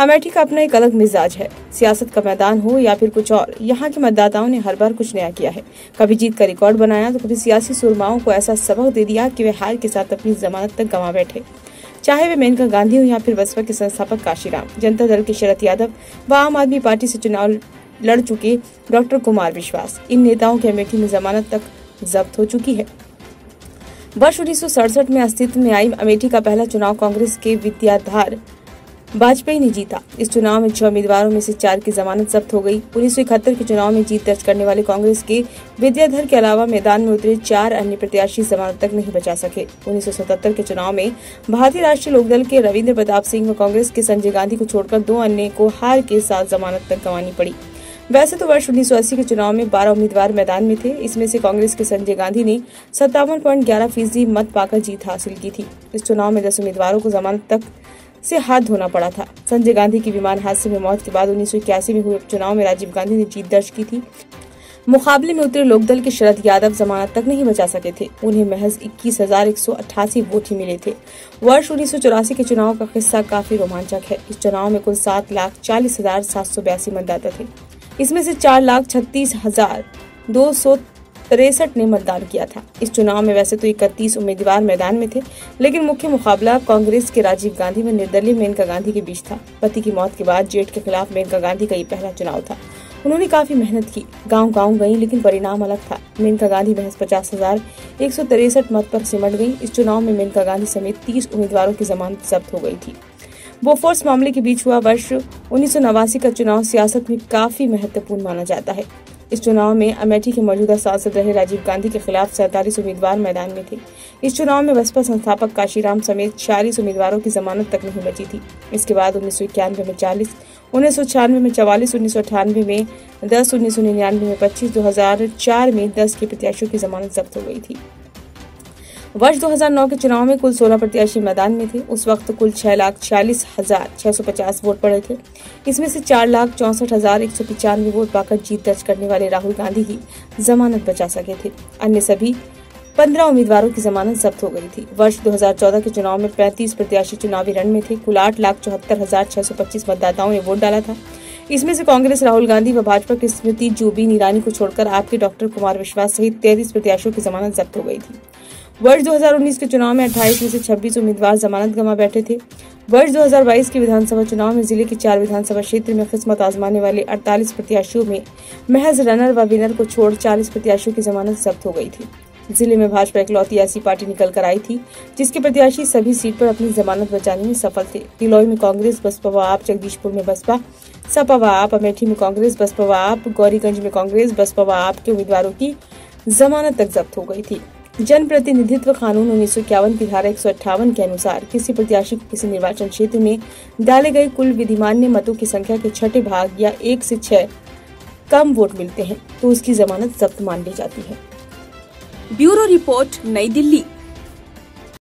अमेठी का अपना एक अलग मिजाज है। सियासत का मैदान हो या फिर कुछ और, यहाँ के मतदाताओं ने हर बार कुछ नया किया है। कभी जीत का रिकॉर्ड बनाया तो कभी सियासी सुरमाओं को ऐसा सबक दे दिया कि वे हार के साथ अपनी जमानत तक गंवा बैठे। चाहे वे मेनका गांधी हो या फिर बसपा के संस्थापक काशीराम, जनता दल के शरद यादव व आम आदमी पार्टी से चुनाव लड़ चुके डॉक्टर कुमार विश्वास, इन नेताओं की अमेठी में जमानत तक जब्त हो चुकी है। वर्ष 1967 में अस्तित्व में आई अमेठी का पहला चुनाव कांग्रेस के विद्याधर वाजपेयी ने जीता। इस चुनाव में 6 उम्मीदवारों में से 4 की जमानत जब्त हो गई। 1971 के चुनाव में जीत दर्ज करने वाले कांग्रेस के विद्याधर के अलावा मैदान में उतरे 4 अन्य प्रत्याशी जमानत तक नहीं बचा सके। 1977 के चुनाव में भारतीय राष्ट्रीय लोकदल के रविंद्र प्रताप सिंह व कांग्रेस के संजय गांधी को छोड़कर 2 अन्य को हार के साथ जमानत तक गंवानी पड़ी। वैसे तो वर्ष 1980 के चुनाव में 12 उम्मीदवार मैदान में थे। इसमें से कांग्रेस के संजय गांधी ने 57.11% मत पाकर जीत हासिल की थी। इस चुनाव में 10 उम्मीदवारों को जमानत तक से हाथ धोना पड़ा था। संजय गांधी की विमान हादसे में मौत के बाद 1981 में हुए उपचुनाव में राजीव गांधी ने जीत दर्ज की थी। मुकाबले में उतरे लोकदल के शरद यादव जमानत तक नहीं बचा सके थे। उन्हें महज 21,188 वोट ही मिले थे। वर्ष 1984 के चुनाव का किस्सा काफी रोमांचक है। इस चुनाव में कुल 7,40,782 मतदाता थे। इसमें से 4,36,263 ने मतदान किया था। इस चुनाव में वैसे तो 31 उम्मीदवार मैदान में थे, लेकिन मुख्य मुकाबला कांग्रेस के राजीव गांधी व निर्दलीय मेनका गांधी के बीच था। पति की मौत के बाद जेठ के खिलाफ मेनका गांधी का ये पहला चुनाव था। उन्होंने काफी मेहनत की, गांव-गांव गई, लेकिन परिणाम अलग था। मेनका गांधी महज 50,163 मत पर सिमट गई। इस चुनाव में मेनका गांधी समेत 30 उम्मीदवारों की जमानत जब्त हो गई थी। बोफोर्स मामले के बीच हुआ वर्ष 1989 का चुनाव सियासत में काफी महत्वपूर्ण माना जाता है। इस चुनाव में अमेठी के मौजूदा सांसद रहे राजीव गांधी के खिलाफ 47 उम्मीदवार मैदान में थे। इस चुनाव में बसपा संस्थापक काशीराम समेत 40 उम्मीदवारों की जमानत तक नहीं बची थी। इसके बाद 1991 में 40, 1996 में 44, 1998 में 10, 1999 में 25, 2004 में 10 के प्रत्याशियों की जमानत जब्त हो गई थी। वर्ष 2009 के चुनाव में कुल 16 प्रत्याशी मैदान में थे। उस वक्त कुल 6,46,650 वोट पड़े थे। इसमें से 4,64,195 वोट पाकर जीत दर्ज करने वाले राहुल गांधी की जमानत बचा सके थे। अन्य सभी 15 उम्मीदवारों की जमानत जब्त हो गई थी। वर्ष 2014 के चुनाव में 35 प्रत्याशी चुनावी रण में थे। कुल 8,74,625 मतदाताओं ने वोट डाला था। इसमें से कांग्रेस राहुल गांधी व भाजपा की स्मृति जुबिन ईरानी को छोड़कर आपके डॉक्टर कुमार विश्वास सहित 33 प्रत्याशियों की जमानत जब्त हो गई थी। वर्ष 2019 के चुनाव में 28 में से 26 उम्मीदवार जमानत गंवा बैठे थे। वर्ष 2022 के विधानसभा चुनाव में जिले के 4 विधानसभा क्षेत्र में किस्मत आजमाने वाले 48 प्रत्याशियों में महज रनर व विनर को छोड़ 40 प्रत्याशियों की जमानत जब्त हो गई थी। जिले में भाजपा इकलौती ऐसी पार्टी निकल कर आई थी जिसके प्रत्याशी सभी सीट पर अपनी जमानत बचाने में सफल थे। डिलोई में कांग्रेस, बसपा व आप, जगदीशपुर में बसपा, सपा व आप, अमेठी में कांग्रेस, बसपा व आप, गौरीगंज में कांग्रेस, बसपा व आप के उम्मीदवारों की जमानत तक जब्त हो गई थी। जनप्रतिनिधित्व कानून 1951 की धारा 158 के अनुसार किसी प्रत्याशी को किसी निर्वाचन क्षेत्र में डाले गए कुल विधिमान्य मतों की संख्या के छठे भाग या 1 से 6 कम वोट मिलते हैं तो उसकी जमानत जब्त मान ली जाती है। ब्यूरो रिपोर्ट, नई दिल्ली।